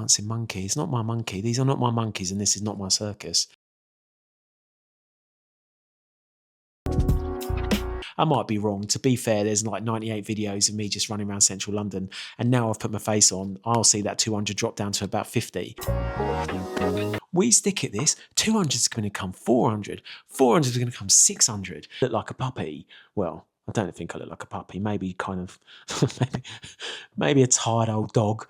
bouncing monkey. It's not my monkey. These are not my monkeys, and this is not my circus. I might be wrong. To be fair, there's like 98 videos of me just running around central London, and now I've put my face on, I'll see that 200 drop down to about 50. We stick at this, 200 is going to come 400, 400 is going to come 600. Look like a puppy. Well, I don't think I look like a puppy. Maybe kind of, maybe a tired old dog.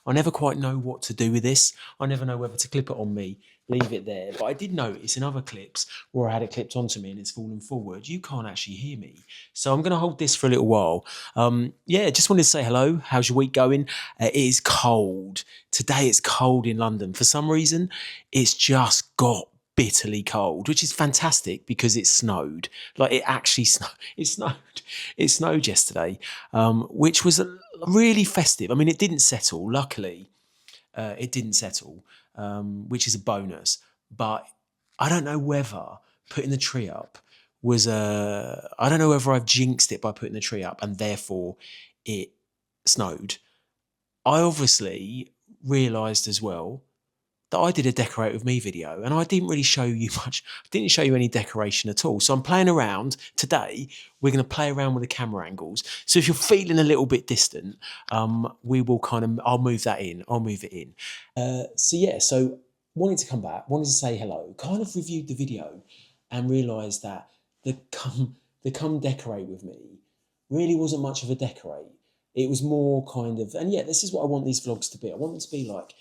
I never quite know what to do with this. I never know whether to clip it on me, leave it there. But I did notice in other clips where I had it clipped onto me and it's fallen forward, you can't actually hear me. So I'm going to hold this for a little while. Yeah, just wanted to say hello. How's your week going? It is cold. Today it's cold in London. For some reason, it's just got bitterly cold, which is fantastic because it snowed. Like it actually snowed. It snowed yesterday, which was really festive. I mean, it didn't settle. Luckily, it didn't settle, which is a bonus. But I don't know whether putting the tree up was I don't know whether I've jinxed it by putting the tree up and therefore it snowed. I obviously realised as well that I did a decorate with me video and I didn't really show you much. I didn't show you any decoration at all. So I'm playing around today. We're going to play around with the camera angles. So if you're feeling a little bit distant, we will I'll move that in. I'll move it in. So wanted to come back, wanted to say hello, kind of reviewed the video and realised that the come decorate with me really wasn't much of a decorate. It was more kind of, and yeah, this is what I want these vlogs to be. I want them to be like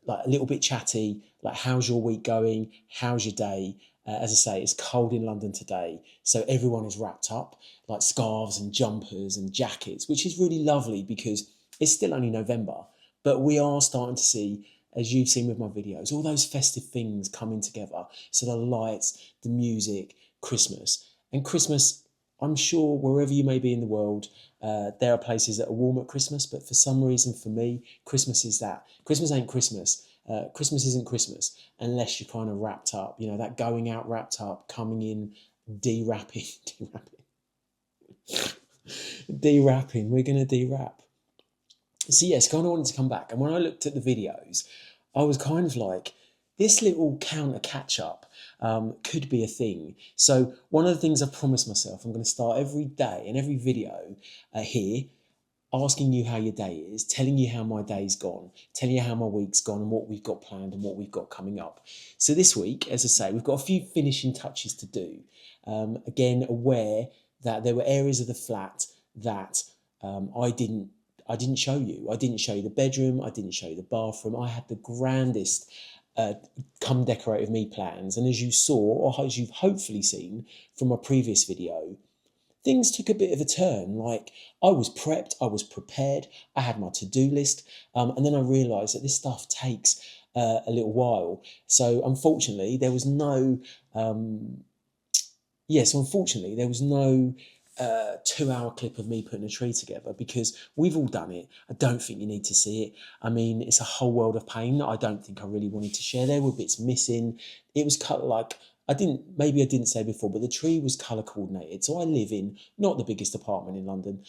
a little bit chatty, like how's your week going? How's your day? As I say, it's cold in London today, so everyone is wrapped up, like scarves and jumpers and jackets, which is really lovely because it's still only November, but we are starting to see, as you've seen with my videos, all those festive things coming together. So the lights, the music, Christmas. And Christmas, I'm sure wherever you may be in the world, there are places that are warm at Christmas, but for some reason for me, Christmas is that. Christmas ain't Christmas. Christmas isn't Christmas unless you're kind of wrapped up. You know, that going out wrapped up, coming in, de-wrapping. We're going to de-wrap. So yes, kind of wanted to come back. And when I looked at the videos, I was kind of like, this little counter catch-up could be a thing. So one of the things I promised myself, I'm going to start every day and every video here, asking you how your day is, telling you how my day's gone, telling you how my week's gone and what we've got planned and what we've got coming up. So this week, as I say, we've got a few finishing touches to do. Again, aware that there were areas of the flat that I didn't show you. I didn't show you the bedroom. I didn't show you the bathroom. I had the grandest come decorate with me plans. And as you saw, or as you've hopefully seen from my previous video, things took a bit of a turn. Like I was prepped, I was prepared, I had my to-do list. And then I realised that this stuff takes a little while. So unfortunately, there was no 2-hour clip of me putting a tree together because we've all done it. I don't think you need to see it. I mean, it's a whole world of pain that I don't think I really wanted to share. There were bits missing. It was cut like, maybe I didn't say before, but the tree was colour coordinated. So I live in not the biggest apartment in London.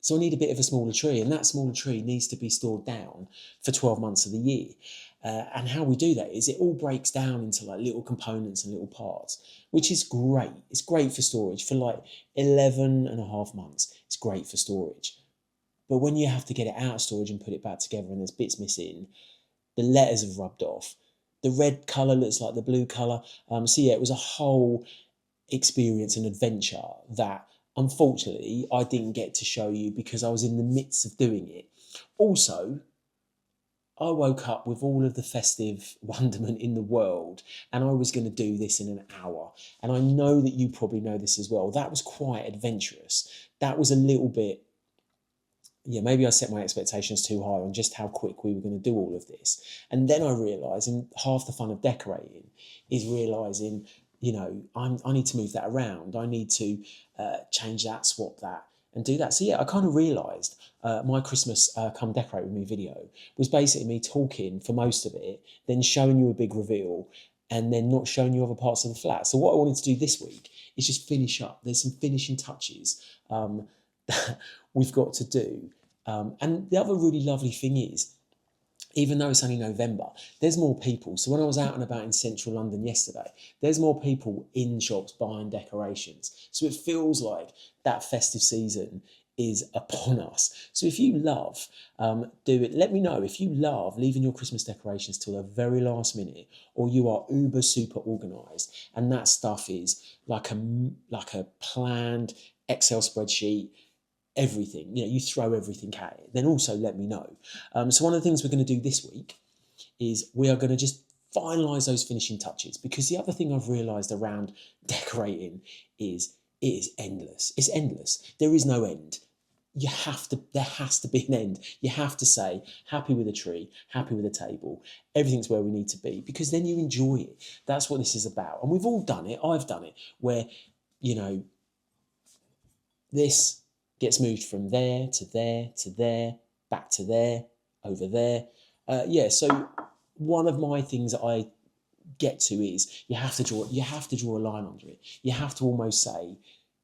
So I need a bit of a smaller tree, and that smaller tree needs to be stored down for 12 months of the year. And how we do that is it all breaks down into like little components and little parts, which is great. It's great for storage for like 11 and a half months. It's great for storage. But when you have to get it out of storage and put it back together and there's bits missing, the letters have rubbed off. The red colour looks like the blue colour. So yeah, it was a whole experience and adventure that unfortunately I didn't get to show you because I was in the midst of doing it. Also, I woke up with all of the festive wonderment in the world and I was going to do this in an hour. And I know that you probably know this as well. That was quite adventurous. That was a little bit, yeah, maybe I set my expectations too high on just how quick we were going to do all of this. And then I realised, and half the fun of decorating is realising, you know, I need to move that around. I need to change that, swap that, and do that. So yeah, I kind of realised my Christmas come decorate with me video was basically me talking for most of it, then showing you a big reveal, and then not showing you other parts of the flat. So what I wanted to do this week is just finish up. There's some finishing touches that we've got to do. And the other really lovely thing is, even though it's only November, there's more people. So when I was out and about in central London yesterday, there's more people in shops buying decorations. So it feels like that festive season is upon us. So if you love, do it. Let me know if you love leaving your Christmas decorations till the very last minute, or you are uber super organised, and that stuff is like a planned Excel spreadsheet, everything, you throw everything at it, then also let me know. So one of the things we're going to do this week is we are going to just finalize those finishing touches, because the other thing I've realized around decorating is it is endless. It's endless. There is no end. There has to be an end. You have to say happy with a tree, happy with a table, everything's where we need to be, because then you enjoy it. That's what this is about. And we've all done it. I've done it, where you know this gets moved from there to there to there, back to there, over there. So one of my things that I get to is you have to draw a line under it. You have to almost say,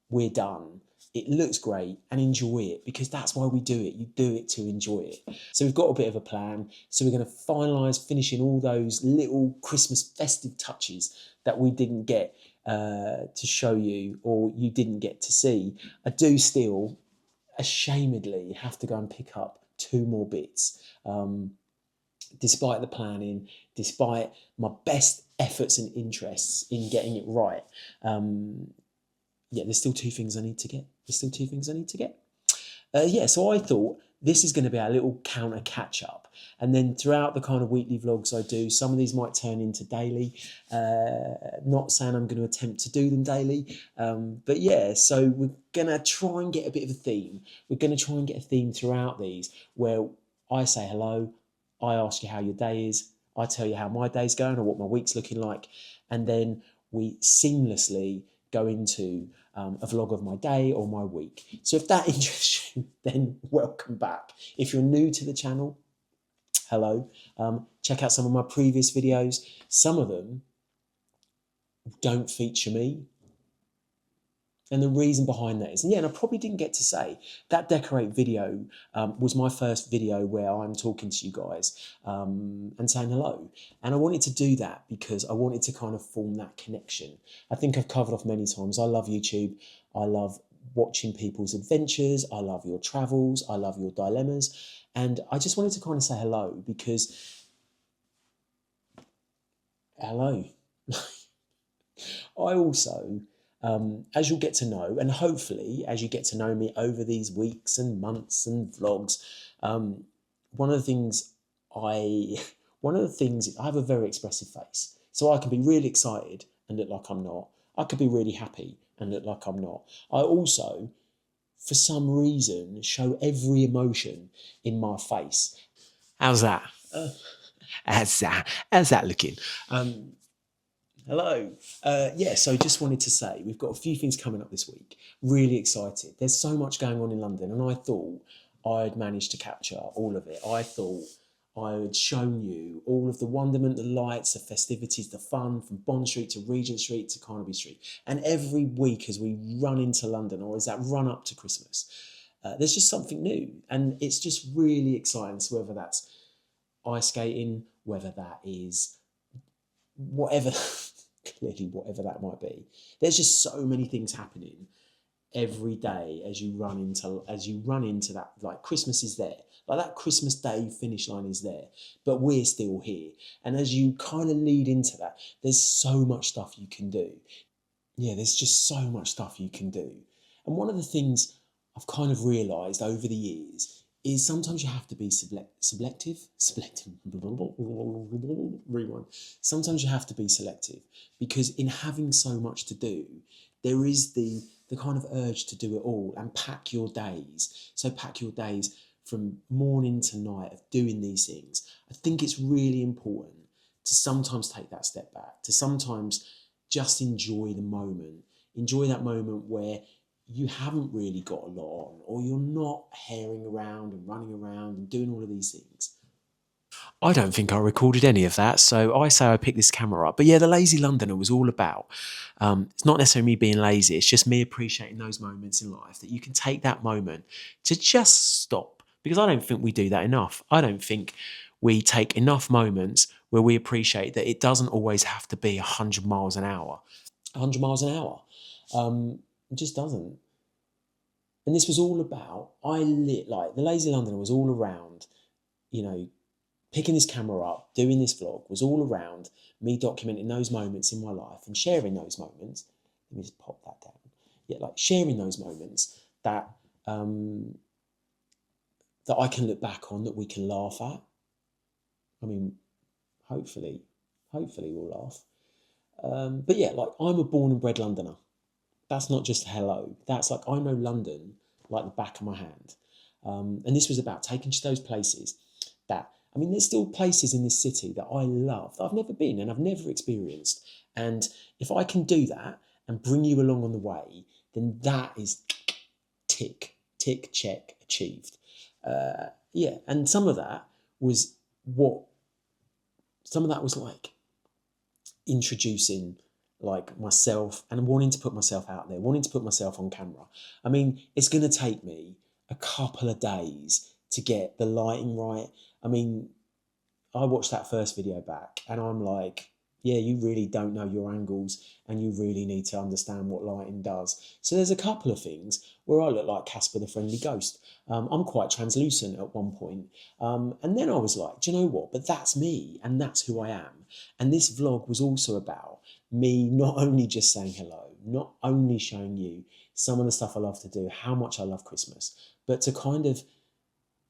we're done. It looks great, and enjoy it, because that's why we do it. You do it to enjoy it. So we've got a bit of a plan. So we're going to finalise finishing all those little Christmas festive touches that we didn't get to show you, or you didn't get to see. I do still, ashamedly, have to go and pick up 2 more bits. Despite the planning, despite my best efforts and interests in getting it right, there's still 2 things I need to get. So I thought this is going to be our little counter catch up. And then throughout the kind of weekly vlogs I do, some of these might turn into daily. Not saying I'm going to attempt to do them daily. So we're going to try and get a bit of a theme. We're going to try and get a theme throughout these, where I say hello, I ask you how your day is, I tell you how my day's going or what my week's looking like, and then we seamlessly go into a vlog of my day or my week. So if that interests you, then welcome back. If you're new to the channel, hello. Check out some of my previous videos. Some of them don't feature me. And the reason behind that is, and I probably didn't get to say, that decorate video was my first video where I'm talking to you guys and saying hello. And I wanted to do that because I wanted to kind of form that connection. I think I've covered off many times, I love YouTube. I love watching people's adventures. I love your travels. I love your dilemmas. And I just wanted to kind of say hello, because hello. I also, as you'll get to know, and hopefully as you get to know me over these weeks and months and vlogs, one of the things is I have a very expressive face. So I can be really excited and look like I'm not. I could be really happy and look like I'm not. I also, for some reason, show every emotion in my face. How's that? How's that looking? Hello. So just wanted to say we've got a few things coming up this week. Really excited. There's so much going on in London, and I thought I'd managed to capture all of it. I thought I had shown you all of the wonderment, the lights, the festivities, the fun, from Bond Street to Regent Street to Carnaby Street. And every week as we run into London, or as that run up to Christmas, there's just something new. And it's just really exciting. So whether that's ice skating, whether that is whatever, clearly whatever that might be, there's just so many things happening every day as you run into that. Like, Christmas is there, like that Christmas Day finish line is there, but we're still here. And as you kind of lead into that, there's so much stuff you can do. There's just so much stuff you can do. And one of the things I've kind of realised over the years is sometimes you have to be selective. Rewind. Sometimes you have to be selective, because in having so much to do, there is the kind of urge to do it all and pack your days. So pack your days from morning to night of doing these things. I think it's really important to sometimes take that step back, to sometimes just enjoy the moment. Enjoy that moment where you haven't really got a lot on, or you're not herring around and running around and doing all of these things. I don't think I recorded any of that, so I say I picked this camera up. But the Lazy Londoner was all about, it's not necessarily me being lazy, it's just me appreciating those moments in life, that you can take that moment to just stop. because I don't think we do that enough. I don't think we take enough moments where we appreciate that it doesn't always have to be 100 miles an hour. 100 miles an hour. It just doesn't. And this was all about, like, the Lazy Londoner was all around, you know, picking this camera up, doing this vlog was all around me documenting those moments in my life and sharing those moments. Let me just pop that down. Yeah, like sharing those moments that that I can look back on, that we can laugh at. I mean, hopefully we'll laugh. But yeah, like, I'm a born and bred Londoner. That's not just hello. That's like, I know London like the back of my hand. And this was about taking to those places that, I mean, there's still places in this city that I love, that I've never been and I've never experienced. And if I can do that and bring you along on the way, then that is tick, check, achieved. Yeah, and some of that was like introducing like myself and wanting to put myself out there, wanting to put myself on camera. I mean, it's going to take me a couple of days to get the lighting right. I mean, I watched that first video back and I'm like, yeah, you really don't know your angles and you really need to understand what lighting does. So there's a couple of things where I look like Casper the Friendly Ghost. I'm quite translucent at one point. And then I was like, do you know what? But that's me and that's who I am. And this vlog was also about me not only just saying hello, not only showing you some of the stuff I love to do, how much I love Christmas, but to kind of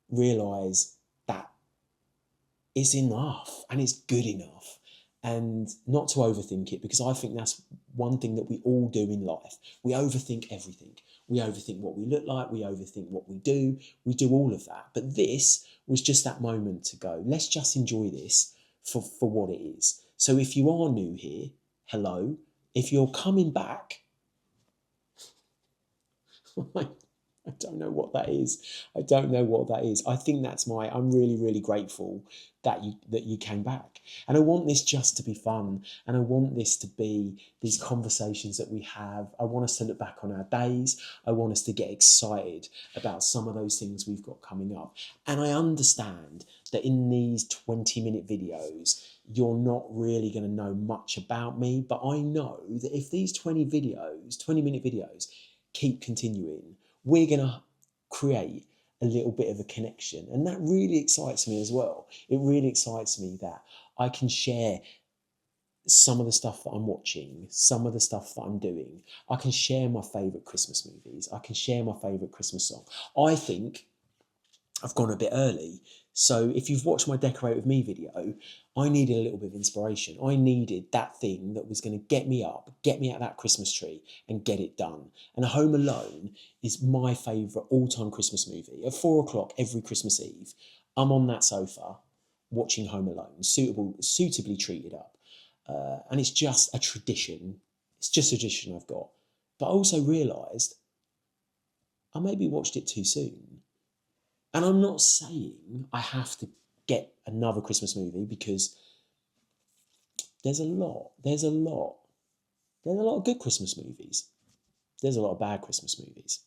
realise that it's enough and it's good enough, and not to overthink it, because I think that's one thing that we all do in life. We overthink everything. We overthink what we look like, we overthink what we do all of that. But this was just that moment to go, let's just enjoy this for what it is. So if you are new here, hello. If you're coming back, I don't know what that is. I don't know what that is. I think that's I'm really, really grateful that you came back. And I want this just to be fun. And I want this to be these conversations that we have. I want us to look back on our days. I want us to get excited about some of those things we've got coming up. And I understand that in these 20-minute videos, you're not really going to know much about me. But I know that if these 20-minute videos keep continuing, we're going to create a little bit of a connection. And that really excites me as well. It really excites me that I can share some of the stuff that I'm watching, some of the stuff that I'm doing. I can share my favourite Christmas movies. I can share my favourite Christmas song. I think I've gone a bit early. So if you've watched my Decorate With Me video, I needed a little bit of inspiration. I needed that thing that was going to get me up, get me out of that Christmas tree and get it done. And Home Alone is my favourite all-time Christmas movie. At 4 o'clock every Christmas Eve, I'm on that sofa watching Home Alone, suitably treated up. And it's just a tradition. It's just a tradition I've got. But I also realised I maybe watched it too soon. And I'm not saying I have to get another Christmas movie, because there's a lot of good Christmas movies. There's a lot of bad Christmas movies.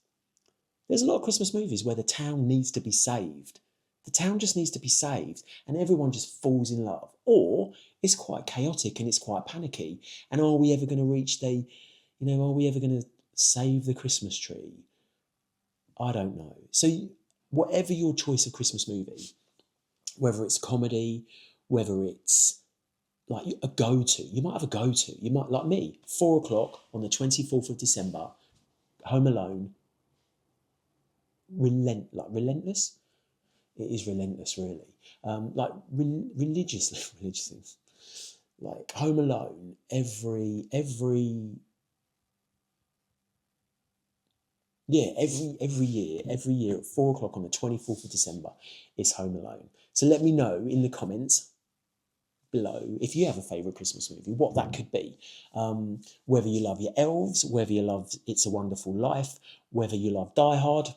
There's a lot of Christmas movies where the town needs to be saved. The town just needs to be saved and everyone just falls in love. Or it's quite chaotic and it's quite panicky. And are we ever going to are we ever going to save the Christmas tree? I don't know. So whatever your choice of Christmas movie, whether it's comedy, whether it's like a go-to, you might have a go-to. You might, like me, 4 o'clock on the 24th of December, Home Alone, relentless. It is relentless, really. Religiously, like Home Alone, every year at 4 o'clock on the 24th of December is Home Alone. So let me know in the comments below if you have a favourite Christmas movie, what that could be. Whether you love your elves, whether you love It's a Wonderful Life, whether you love Die Hard.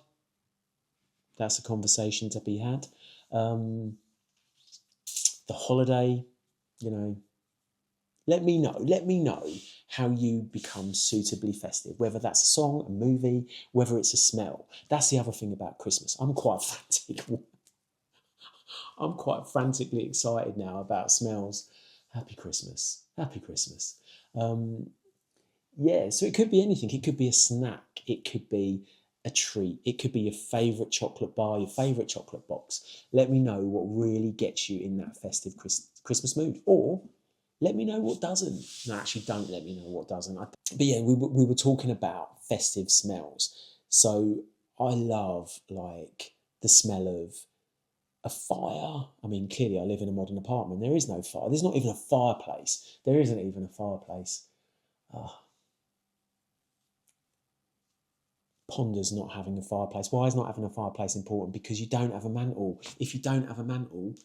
That's a conversation to be had. The Holiday, let me know how you become suitably festive, whether that's a song, a movie, whether it's a smell. That's the other thing about Christmas. I'm quite frantic. I'm quite frantically excited now about smells. Happy Christmas. Happy Christmas. Yeah, so it could be anything. It could be a snack. It could be a treat. It could be your favourite chocolate bar, your favourite chocolate box. Let me know what really gets you in that festive Christmas mood. Or let me know what doesn't. No, actually, don't let me know what doesn't. But yeah, we were talking about festive smells. So I love like the smell of a fire. I mean, clearly I live in a modern apartment. There is no fire. There's not even a fireplace. There isn't even a fireplace. Ponders not having a fireplace. Why is not having a fireplace important? Because you don't have a mantle. If you don't have a mantle,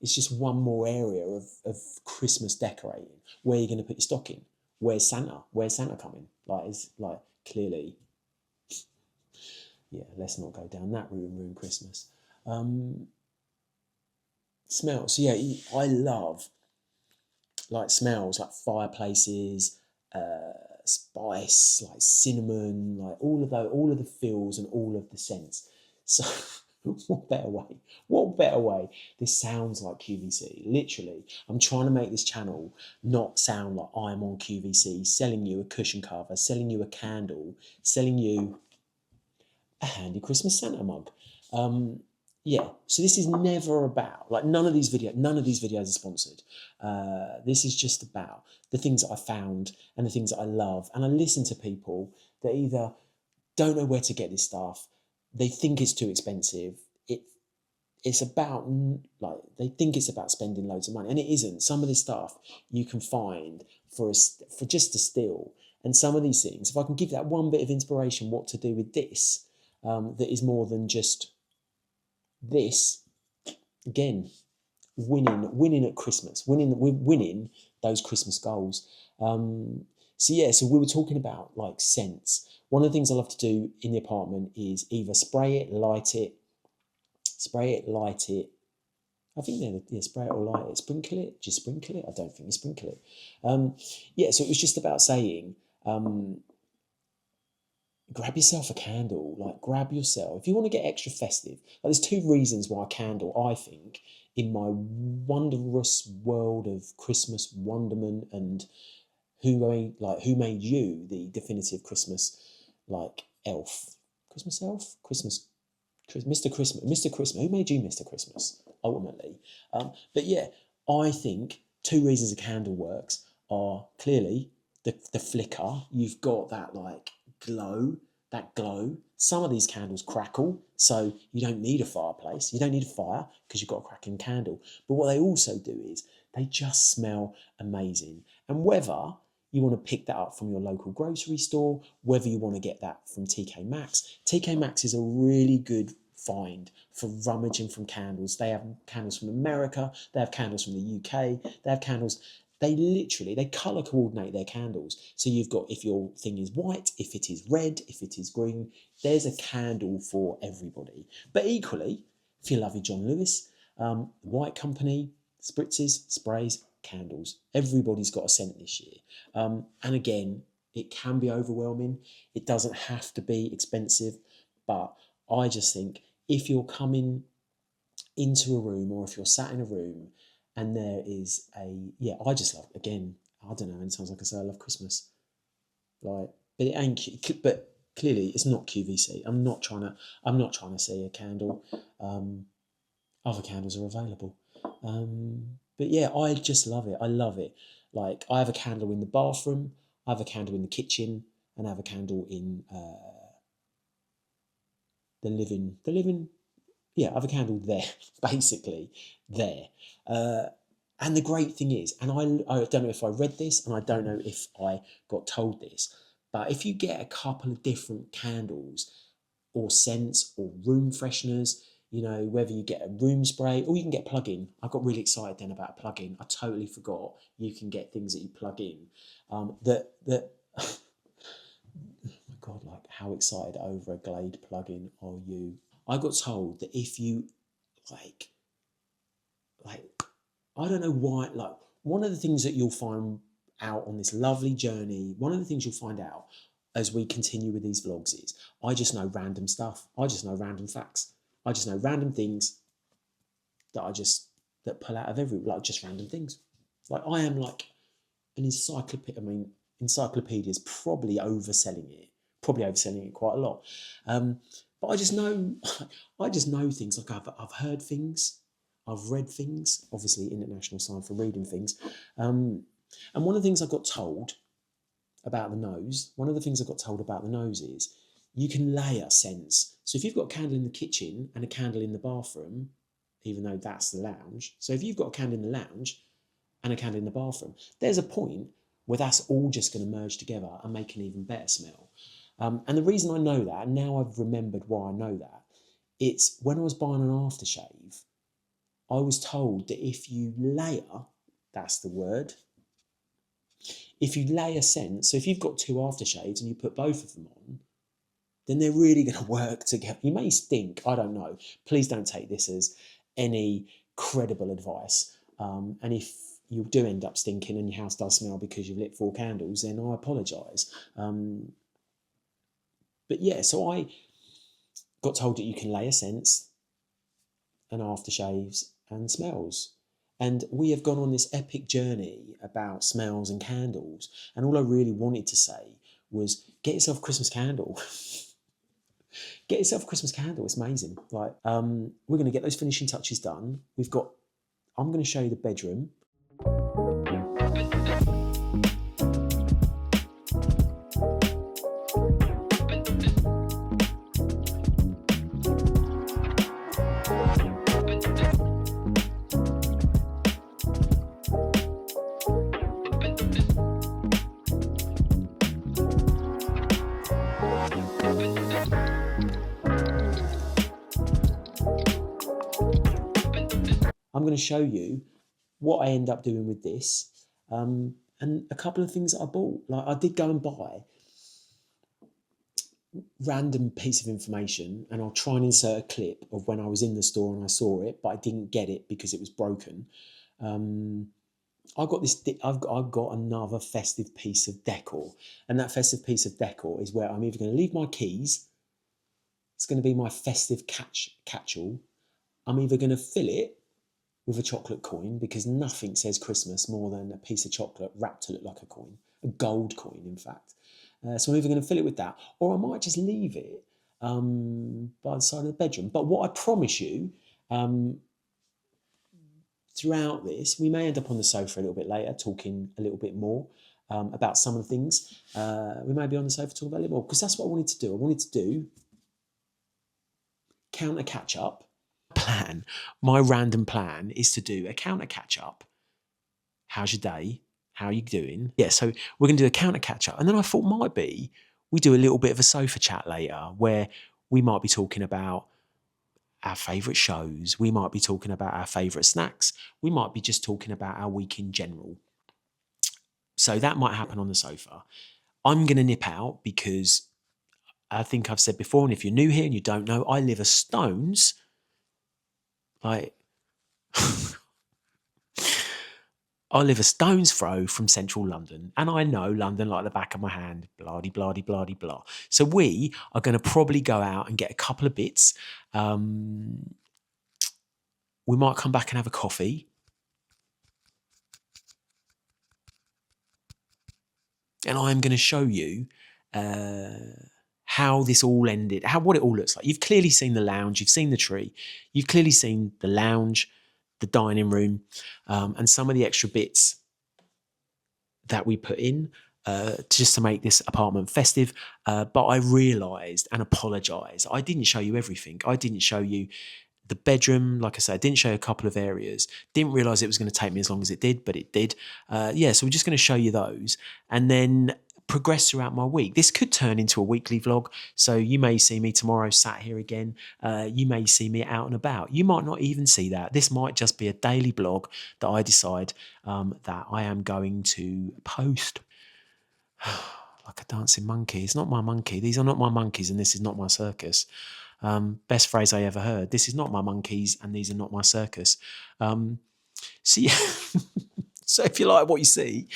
it's just one more area of Christmas decorating. Where are you going to put your stocking? Where's Santa? Where's Santa coming? Like, it's like clearly, yeah. Let's not go down that route and ruin Christmas. Smells. So yeah, I love like smells like fireplaces, spice, like cinnamon, like all of the feels and all of the scents. So what better way? What better way? This sounds like QVC. Literally, I'm trying to make this channel not sound like I'm on QVC, selling you a cushion cover, selling you a candle, selling you a handy Christmas Santa mug. Yeah, so this is never about like none of these videos are sponsored. This is just about the things that I found and the things that I love, and I listen to people that either don't know where to get this stuff, they think it's too expensive. It's about like they think it's about spending loads of money, and it isn't. Some of this stuff you can find for just a steal, and some of these things, if I can give that one bit of inspiration, what to do with this, that is more than just this. Again, winning at Christmas, winning those Christmas goals. So yeah, so we were talking about like scents. One of the things I love to do in the apartment is either spray it, light it. I think they're spray it or light it, sprinkle it, just sprinkle it. I don't think you sprinkle it. Yeah, so it was just about saying, grab yourself a candle. Like, grab yourself. If you want to get extra festive, like, there's two reasons why a candle, I think, in my wondrous world of Christmas wonderment and who made you the definitive Christmas like elf, Christmas elf, Mr. Christmas, Mr. Christmas. Who made you Mr. Christmas? Ultimately, but yeah, I think two reasons a candle works are clearly the flicker. You've got that like glow. Some of these candles crackle, so you don't need a fireplace. You don't need a fire because you've got a cracking candle. But what they also do is they just smell amazing. And whether you want to pick that up from your local grocery store, whether you want to get that from TK Maxx. TK Maxx is a really good find for rummaging from candles. They have candles from America, they have candles from the UK, they have candles. They colour coordinate their candles. So you've got, if your thing is white, if it is red, if it is green, there's a candle for everybody. But equally, if you love your John Lewis, White Company, spritzes, sprays, candles. Everybody's got a scent this year. And again, it can be overwhelming. It doesn't have to be expensive, but I just think if you're coming into a room or if you're sat in a room and there is I just love, again, I don't know, many times I can say I love Christmas. Like, but it ain't, but clearly it's not QVC. I'm not trying to see a candle. Other candles are available. But yeah, I just love it. I love it. Like, I have a candle in the bathroom, I have a candle in the kitchen, and I have a candle in the living. Yeah, I have a candle there, basically there. And the great thing is, and I don't know if I read this, and I don't know if I got told this, but if you get a couple of different candles or scents or room fresheners, you know, whether you get a room spray or you can get plug-in. I got really excited then about plug-in. I totally forgot you can get things that you plug in. That oh my God, like, how excited over a Glade plug-in are you? I got told that if you like I don't know why, like, one of the things that you'll find out on this lovely journey. One of the things you'll find out as we continue with these vlogs is I just know random stuff. I just know random facts. I just know random things that pull out of just random things. Like I am like an encyclopedia. I mean, encyclopedia is probably overselling it quite a lot. But I just know, I just know things. Like I've heard things, I've read things. Obviously, international sign for reading things. And one of the things I got told about the nose, is you can layer scents. So if you've got a candle in the kitchen and a candle in the bathroom, even though that's the lounge. So if you've got a candle in the lounge and a candle in the bathroom, there's a point where that's all just going to merge together and make an even better smell. And the reason I know that, and now I've remembered why I know that, it's when I was buying an aftershave, I was told that if you layer, that's the word, if you layer scents, so if you've got two aftershaves and you put both of them on, then they're really going to work together. You may stink, I don't know. Please don't take this as any credible advice. And if you do end up stinking and your house does smell because you've lit 4 candles, then I apologise. But yeah, so I got told that you can layer scents and aftershaves and smells. And we have gone on this epic journey about smells and candles. And all I really wanted to say was get yourself a Christmas candle. Get yourself a Christmas candle. It's amazing. Like, we're going to get those finishing touches done. I'm going to show you the bedroom. I'm going to show you what I end up doing with this, and a couple of things that I bought. Like I did go and buy random piece of information, and I'll try and insert a clip of when I was in the store and I saw it, but I didn't get it because it was broken. I've got another festive piece of decor, and that festive piece of decor is where I'm either going to leave my keys. It's going to be my festive catch-all. I'm either going to fill it with a chocolate coin, because nothing says Christmas more than a piece of chocolate wrapped to look like a coin, a gold coin, in fact. So I'm either going to fill it with that, or I might just leave it by the side of the bedroom. But what I promise you, throughout this, we may end up on the sofa a little bit later, talking a little bit more about some of the things. We may be on the sofa talking about a little more, because that's what I wanted to do. I wanted to do counter catch up. My random plan is to do a counter catch up. How's your day? How are you doing? Yeah, so we're going to do a counter catch up. And then I thought we do a little bit of a sofa chat later, where we might be talking about our favourite shows. We might be talking about our favourite snacks. We might be just talking about our week in general. So that might happen on the sofa. I'm going to nip out because I think I've said before, and if you're new here and you don't know, I live a stone's throw from central London, and I know London like the back of my hand, blah, blah, blah, blah, blah. So we are going to probably go out and get a couple of bits. We might come back and have a coffee. And I'm going to show you how this all ended, what it all looks like. You've clearly seen the lounge, you've seen the tree, you've clearly seen the lounge, the dining room, and some of the extra bits that we put in just to make this apartment festive. But I realised and apologised, I didn't show you everything. I didn't show you the bedroom. Like I said, I didn't show you a couple of areas. Didn't realise it was going to take me as long as it did, but it did. So we're just going to show you those and then progress throughout my week. This could turn into a weekly vlog. So you may see me tomorrow sat here again. You may see me out and about. You might not even see that. This might just be a daily blog that I decide that I am going to post. Like a dancing monkey. It's not my monkey. These are not my monkeys, and this is not my circus. Best phrase I ever heard. This is not my monkeys, and these are not my circus. So yeah, So if you like what you see,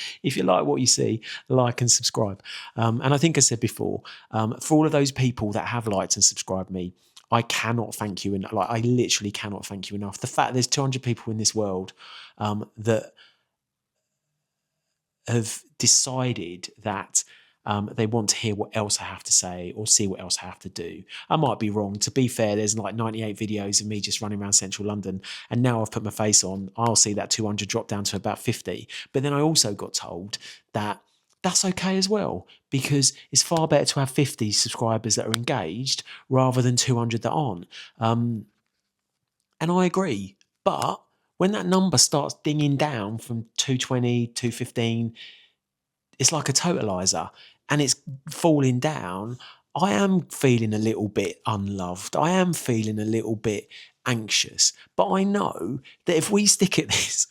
like and subscribe. And I think I said before, for all of those people that have liked and subscribed me, I cannot thank you, and like I literally cannot thank you enough. The fact there's 200 people in this world that have decided that they want to hear what else I have to say or see what else I have to do. I might be wrong. To be fair, there's like 98 videos of me just running around central London, and now I've put my face on, I'll see that 200 drop down to about 50. But then I also got told that that's okay as well, because it's far better to have 50 subscribers that are engaged rather than 200 that aren't. And I agree. But when that number starts dinging down from 220, 215, it's like a totalizer and it's falling down, I am feeling a little bit unloved. I am feeling a little bit anxious. But I know that if we stick at this,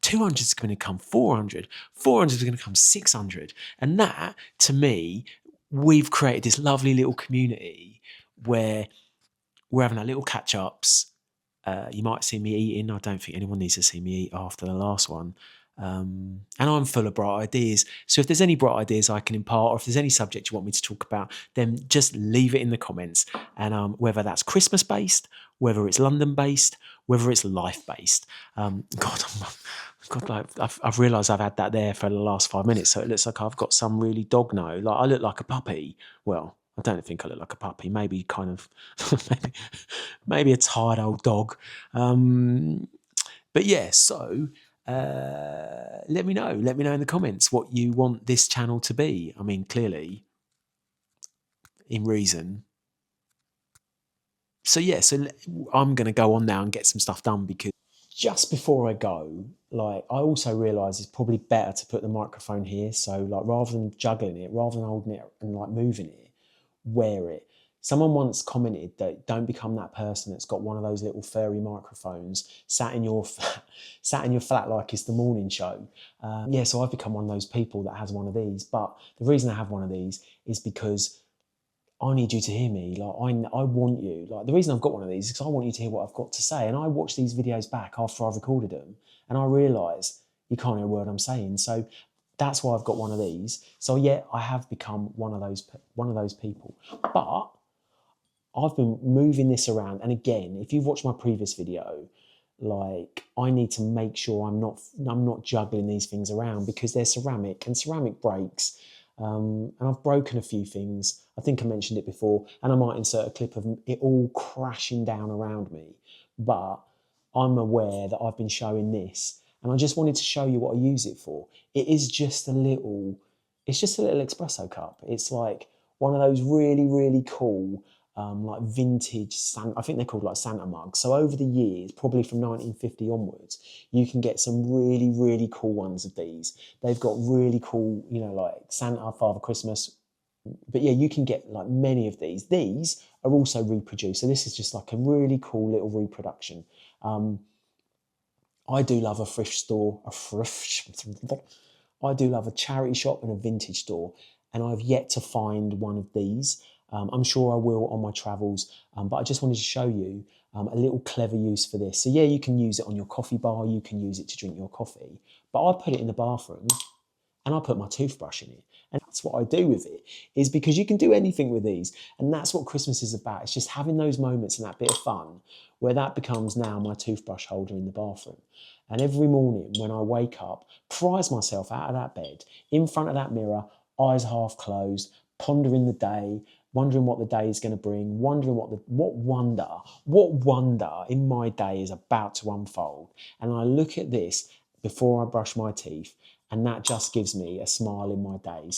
200 is going to come 400, 400 is going to come 600. And that, to me, we've created this lovely little community where we're having our little catch-ups. You might see me eating. I don't think anyone needs to see me eat after the last one. And I'm full of bright ideas. So if there's any bright ideas I can impart, or if there's any subject you want me to talk about, then just leave it in the comments. And whether that's Christmas based, whether it's London based, whether it's life based. I've realised I've had that there for the last 5 minutes, so it looks like I've got some really dog no. Like I look like a puppy. Well, I don't think I look like a puppy. Maybe kind of, maybe a tired old dog. But yeah, so let me know. Let me know in the comments what you want this channel to be. I mean, clearly, in reason. So yeah, so I'm going to go on now and get some stuff done, because just before I go, like I also realise it's probably better to put the microphone here. So like rather than juggling it, rather than holding it and like moving it, wear it. Someone once commented that don't become that person that's got one of those little furry microphones sat in your flat like it's the morning show. Yeah, so I've become one of those people that has one of these. But the reason I have one of these is because I need you to hear me. Like I want you. Like the reason I've got one of these is because I want you to hear what I've got to say. And I watch these videos back after I've recorded them, and I realise you can't hear a word I'm saying. So that's why I've got one of these. So yeah, I have become one of those people. But I've been moving this around. And again, if you've watched my previous video, like I need to make sure I'm not juggling these things around, because they're ceramic and ceramic breaks. And I've broken a few things. I think I mentioned it before, and I might insert a clip of it all crashing down around me. But I'm aware that I've been showing this, and I just wanted to show you what I use it for. It's just a little espresso cup. It's like one of those really, really cool like vintage I think they're called like Santa mugs. So over the years, probably from 1950 onwards, you can get some really, really cool ones of these. They've got really cool, like Santa, Father Christmas. But yeah, you can get like many of these. These are also reproduced. So this is just like a really cool little reproduction. I do love a thrift store, I do love a charity shop and a vintage store, and I've yet to find one of these. I'm sure I will on my travels, but I just wanted to show you a little clever use for this. So yeah, you can use it on your coffee bar, you can use it to drink your coffee, but I put it in the bathroom and I put my toothbrush in it. And that's what I do with it, is because you can do anything with these. And that's what Christmas is about. It's just having those moments and that bit of fun where that becomes now my toothbrush holder in the bathroom. And every morning when I wake up, prize myself out of that bed, in front of that mirror, eyes half closed, pondering the day, wondering what the day is going to bring, wondering what wonder in my day is about to unfold. And I look at this before I brush my teeth, and that just gives me a smile in my days.